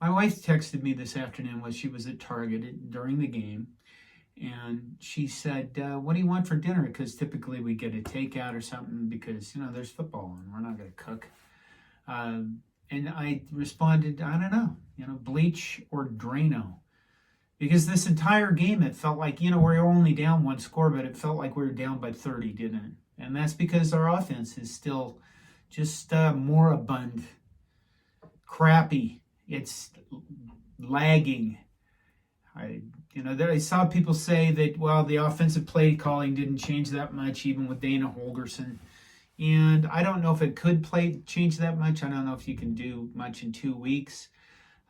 My wife texted me this afternoon when she was at Target during the game, and she said, what do you want for dinner? Because typically we get a takeout or something because, there's football and we're not going to cook. And I responded, I don't know, bleach or Drano. Because this entire game, it felt like, we were only down one score, but it felt like we were down by 30, didn't it? And that's because our offense is still just moribund, crappy. It's lagging. I saw people say that, well, the offensive play calling didn't change that much, even with Dana Holgorsen. And I don't know if it could change that much. I don't know if you can do much in 2 weeks.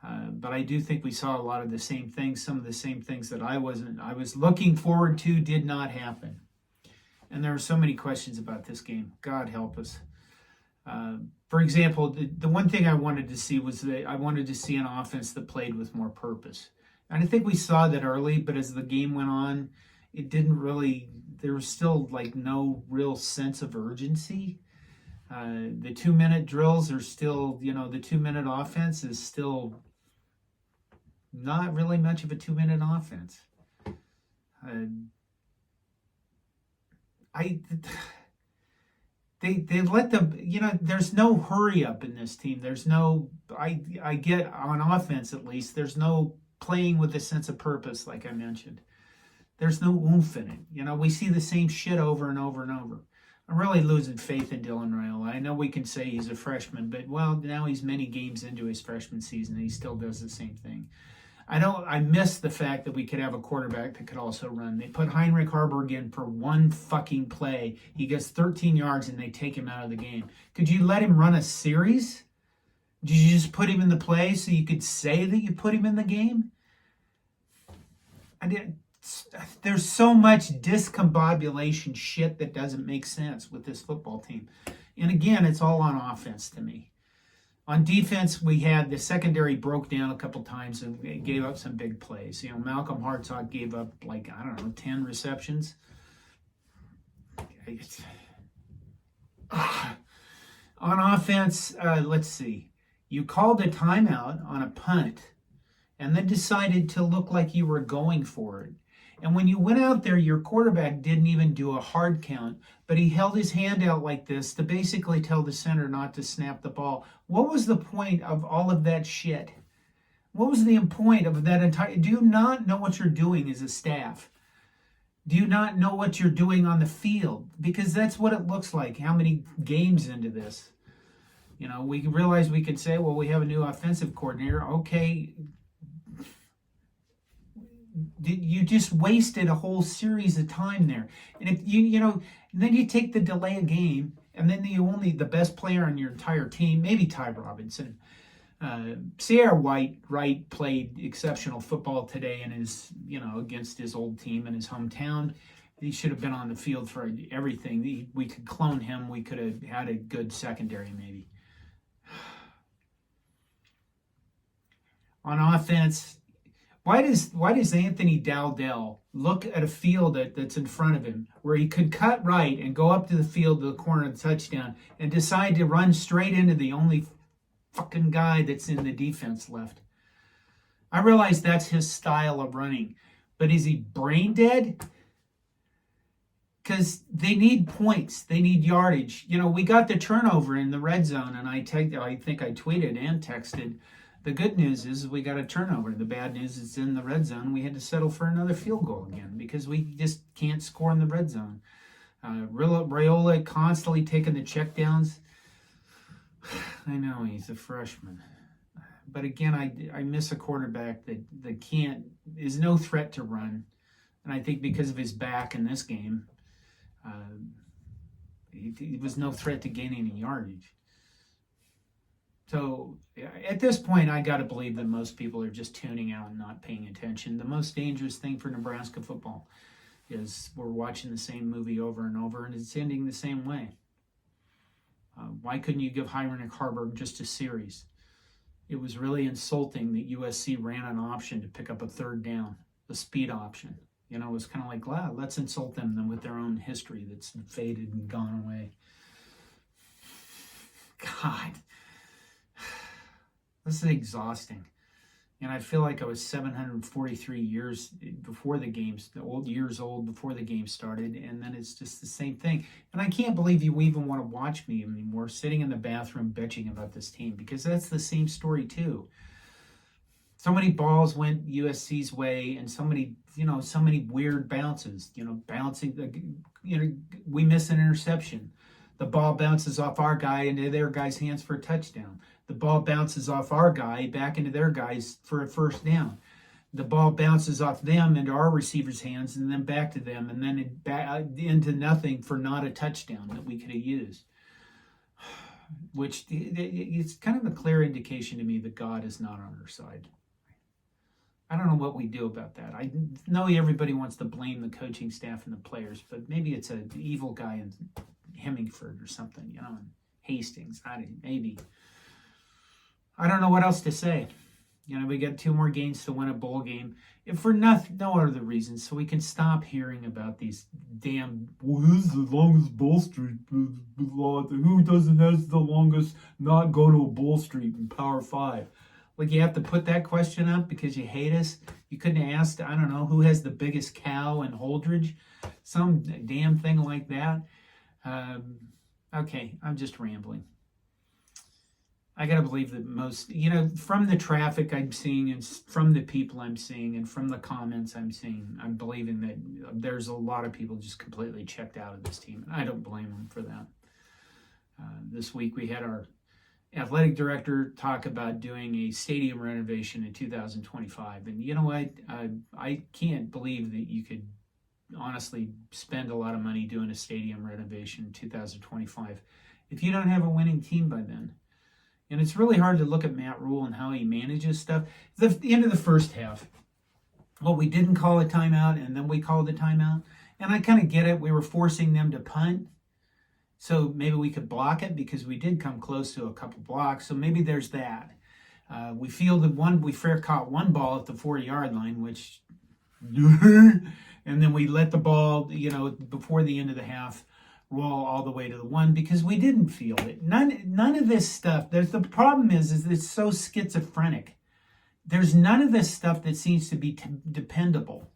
But I do think we saw a lot of the same things. Some of the same things that I was looking forward to did not happen. And there are so many questions about this game. God help us. For example, the one thing I wanted to see was that I wanted to see an offense that played with more purpose. And I think we saw that early, but as the game went on, it didn't really, there was still like no real sense of urgency. The 2-minute drills are still, the 2-minute offense is still not really much of a 2-minute offense. They let them, there's no hurry up in this team. There's no, I get on offense at least, there's no playing with a sense of purpose like I mentioned. There's no oomph in it. We see the same shit over and over and over. I'm really losing faith in Dylan Raiola. I know we can say he's a freshman, but now he's many games into his freshman season and he still does the same thing. I miss the fact that we could have a quarterback that could also run. They put Heinrich Haarberg in for one fucking play. He gets 13 yards and they take him out of the game. Could you let him run a series? Did you just put him in the play so you could say that you put him in the game? There's so much discombobulation shit that doesn't make sense with this football team. And again, it's all on offense to me. On defense, we had the secondary broke down a couple times and gave up some big plays. Malcolm Hartzog gave up 10 receptions. On offense, let's see. You called a timeout on a punt and then decided to look like you were going for it. And when you went out there, your quarterback didn't even do a hard count, but he held his hand out like this to basically tell the center not to snap the ball. What was the point of all of that shit? What was the point of that entire... Do you not know what you're doing as a staff? Do you not know what you're doing on the field? Because that's what it looks like, how many games into this. We realize we could say, well, we have a new offensive coordinator. Okay, you just wasted a whole series of time there. And if and then you take the delay of game, and then the best player on your entire team, maybe Ty Robinson. Sierra Wright played exceptional football today in his, against his old team in his hometown. He should have been on the field for everything. We could clone him. We could have had a good secondary maybe. On offense, why does Anthony Dowdell look at a field that's in front of him where he could cut right and go up to the field to the corner of the touchdown and decide to run straight into the only fucking guy that's in the defense left? I realize that's his style of running, but is he brain dead? Because they need points. They need yardage. We got the turnover in the red zone, and I think I tweeted and texted, the good news is we got a turnover. The bad news is in the red zone. We had to settle for another field goal again because we just can't score in the red zone. Raiola constantly taking the checkdowns. I know he's a freshman. But again, I miss a quarterback that is no threat to run. And I think because of his back in this game, he was no threat to gain any yardage. So at this point, I got to believe that most people are just tuning out and not paying attention. The most dangerous thing for Nebraska football is we're watching the same movie over and over, and it's ending the same way. Why couldn't you give Heinrich Haarberg just a series? It was really insulting that USC ran an option to pick up a third down, the speed option. It was kind of like, wow, let's insult them with their own history that's faded and gone away. God. This is exhausting. And I feel like I was 743 years before the games, years old before the game started, and then it's just the same thing. And I can't believe you even want to watch me anymore, sitting in the bathroom bitching about this team, because that's the same story too. So many balls went USC's way, and so many weird bounces. Bouncing. We miss an interception. The ball bounces off our guy into their guy's hands for a touchdown. The ball bounces off our guy back into their guys for a first down. The ball bounces off them into our receiver's hands and then back to them, and then back into nothing for not a touchdown that we could have used. Which it's kind of a clear indication to me that God is not on our side. I don't know what we do about that. I know everybody wants to blame the coaching staff and the players, but maybe it's an evil guy in Hemingford or something, in Hastings. Maybe. I don't know what else to say. We got 2 more games to win a bowl game. If for no other reason, so we can stop hearing about these damn, who's the longest bowl streak? Who doesn't has the longest not go to a bowl streak in Power 5? Like, you have to put that question up because you hate us? You couldn't have asked, I don't know, who has the biggest cow in Holdridge? Some damn thing like that. Okay, I'm just rambling. I got to believe that most, from the traffic I'm seeing and from the people I'm seeing and from the comments I'm seeing, I'm believing that there's a lot of people just completely checked out of this team. And I don't blame them for that. This week we had our athletic director talk about doing a stadium renovation in 2025. And you know what? I can't believe that you could honestly spend a lot of money doing a stadium renovation in 2025 if you don't have a winning team by then. And it's really hard to look at Matt Rule and how he manages stuff. The end of the first half, we didn't call a timeout, and then we called a timeout. And I kind of get it. We were forcing them to punt. So maybe we could block it because we did come close to a couple blocks. So maybe there's that. We caught one ball at the 4-yard line, which, and then we let the ball, before the end of the half, roll all the way to the 1 because we didn't feel it. None of this stuff. The problem is it's so schizophrenic. There's none of this stuff that seems to be dependable.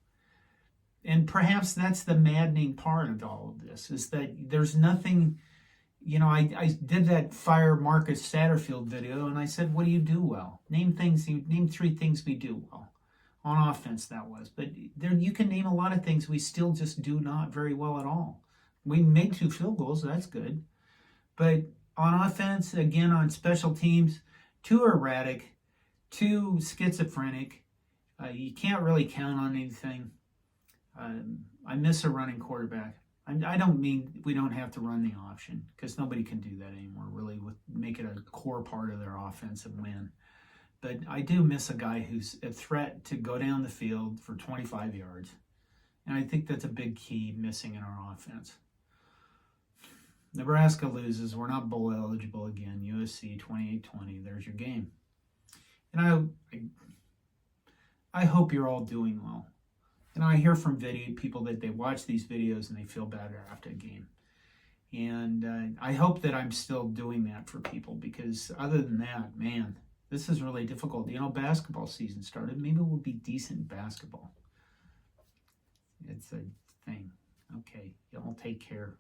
And perhaps that's the maddening part of all of this, is that there's nothing, I did that Fire Marcus Satterfield video, and I said, what do you do well? Name 3 things we do well. On offense, that was. But you can name a lot of things we still just do not very well at all. We made 2 field goals, that's good. But on offense, again, on special teams, too erratic, too schizophrenic. You can't really count on anything. I miss a running quarterback. I don't mean we don't have to run the option, because nobody can do that anymore, really, make it a core part of their offense and win. But I do miss a guy who's a threat to go down the field for 25 yards. And I think that's a big key missing in our offense. Nebraska loses. We're not bowl eligible again. USC 28-20. There's your game. And I hope you're all doing well. And I hear from people that they watch these videos and they feel better after a game. And I hope that I'm still doing that for people, because other than that, man, this is really difficult. Basketball season started. Maybe it will be decent basketball. It's a thing. Okay, y'all take care.